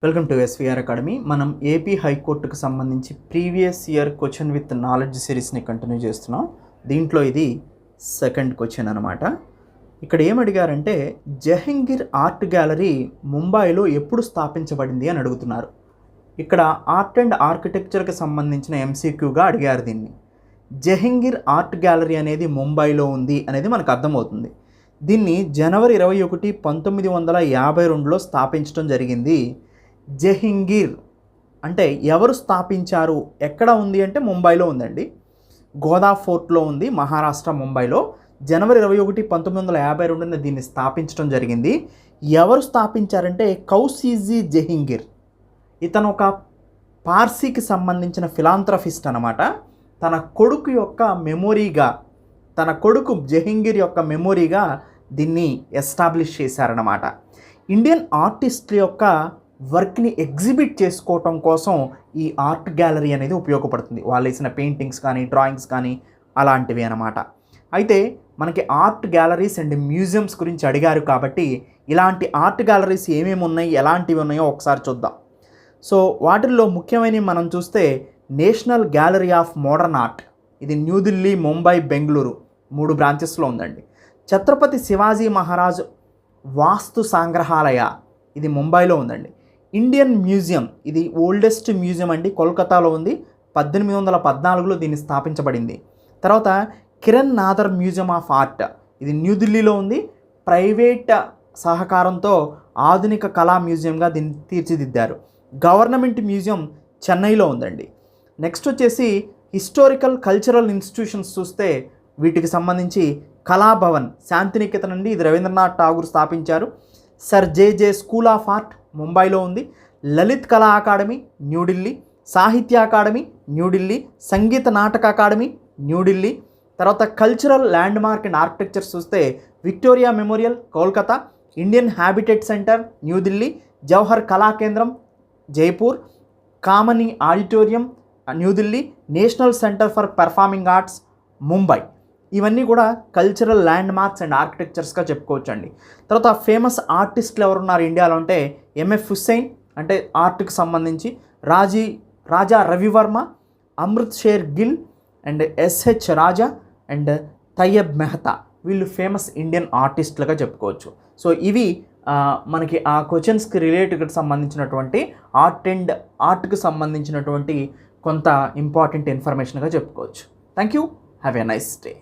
Welcome to SVR academy. మనం AP హైకోర్టుకు సంబంధించి previous year question with knowledge సిరీస్ని కంటిన్యూ చేస్తున్నాం. దీంట్లో ఇది సెకండ్ క్వశ్చన్ అనమాట. ఇక్కడ ఏమడిగారంటే జహంగీర్ ఆర్ట్ గ్యాలరీ ముంబైలో ఎప్పుడు స్థాపించబడింది అని అడుగుతున్నారు. ఇక్కడ ఆర్ట్ అండ్ ఆర్కిటెక్చర్కి సంబంధించిన ఎంసీక్యూగా అడిగారు దీన్ని. జహంగీర్ ఆర్ట్ గ్యాలరీ అనేది ముంబైలో ఉంది అనేది మనకు అర్థమవుతుంది. దీన్ని జనవరి 21, 1952లో స్థాపించడం జరిగింది. జహంగీర్ అంటే ఎవరు స్థాపించారు, ఎక్కడ ఉంది అంటే ముంబైలో ఉందండి. గోదా ఫోర్ట్లో ఉంది, మహారాష్ట్ర ముంబైలో. జనవరి 21, 1952 దీన్ని స్థాపించడం జరిగింది. ఎవరు స్థాపించారంటే కౌసీజీ జహంగీర్. ఇతను ఒక పార్సీకి సంబంధించిన ఫిలాంథ్రఫిస్ట్ అనమాట. తన కొడుకు యొక్క మెమొరీగా, తన కొడుకు జహంగీర్ యొక్క మెమొరీగా దీన్ని ఎస్టాబ్లిష్ చేశారన్నమాట. ఇండియన్ ఆర్టిస్టుల యొక్క వర్క్ని ఎగ్జిబిట్ చేసుకోవటం కోసం ఈ ఆర్ట్ గ్యాలరీ అనేది ఉపయోగపడుతుంది. వాళ్ళు వేసిన పెయింటింగ్స్ కానీ, డ్రాయింగ్స్ కానీ అలాంటివి అన్నమాట. అయితే మనకి ఆర్ట్ గ్యాలరీస్ అండ్ మ్యూజియంస్ గురించి అడిగారు కాబట్టి ఇలాంటి ఆర్ట్ గ్యాలరీస్ ఏమేమి ఉన్నాయి, ఎలాంటివి ఉన్నాయో ఒకసారి చూద్దాం. సో వాటిల్లో ముఖ్యమైనవి మనం చూస్తే national gallery of modern art, ఇది న్యూఢిల్లీ, ముంబై, బెంగళూరు 3 బ్రాంచెస్లో ఉందండి. ఛత్రపతి శివాజీ మహారాజ్ వాస్తు సంగ్రహాలయ, ఇది ముంబైలో ఉందండి. ఇండియన్ మ్యూజియం, ఇది ఓల్డెస్ట్ మ్యూజియం అండి, కోల్కతాలో ఉంది. 1814లో దీన్ని స్థాపించబడింది. తర్వాత Kiran Nadar museum of art, ఇది న్యూఢిల్లీలో ఉంది. ప్రైవేట్ సహకారంతో ఆధునిక కళా మ్యూజియంగా దీన్ని తీర్చిదిద్దారు. గవర్నమెంట్ మ్యూజియం చెన్నైలో ఉందండి. నెక్స్ట్ వచ్చేసి హిస్టారికల్ కల్చరల్ ఇన్స్టిట్యూషన్స్ చూస్తే వీటికి సంబంధించి కళాభవన్ శాంతినికేతన్ అండి, ఇది రవీంద్రనాథ్ ఠాగూర్ స్థాపించారు. Sir J school of art ముంబైలో ఉంది. లలిత్ కళా అకాడమీ న్యూఢిల్లీ, సాహిత్య అకాడమీ న్యూఢిల్లీ, సంగీత నాటక అకాడమీ న్యూఢిల్లీ. తర్వాత cultural landmark and architectures చూస్తే Victoria Memorial Kolkata, Indian habitat centre New Delhi, Jawahar Kala Kendra Jaipur, Kamani auditorium New Delhi, national centre for performing arts Mumbai. ఇవన్నీ కూడా కల్చరల్ ల్యాండ్ మార్క్స్ అండ్ ఆర్కిటెక్చర్స్గా చెప్పుకోవచ్చు అండి. తర్వాత ఫేమస్ ఆర్టిస్టులు ఎవరున్నారు ఇండియాలో అంటే ఎంఎఫ్ హుస్సేన్ అంటే ఆర్ట్కి సంబంధించి, Raja Ravi Varma, Amrita Sher Gil and S H Raza and Tyeb Mehta, వీళ్ళు ఫేమస్ ఇండియన్ ఆర్టిస్టులుగా చెప్పుకోవచ్చు. సో ఇవి మనకి ఆ క్వశ్చన్స్కి రిలేటెడ్కి సంబంధించినటువంటి ఆర్ట్కి సంబంధించినటువంటి కొంత ఇంపార్టెంట్ ఇన్ఫర్మేషన్గా చెప్పుకోవచ్చు. Thank you. Have a nice day.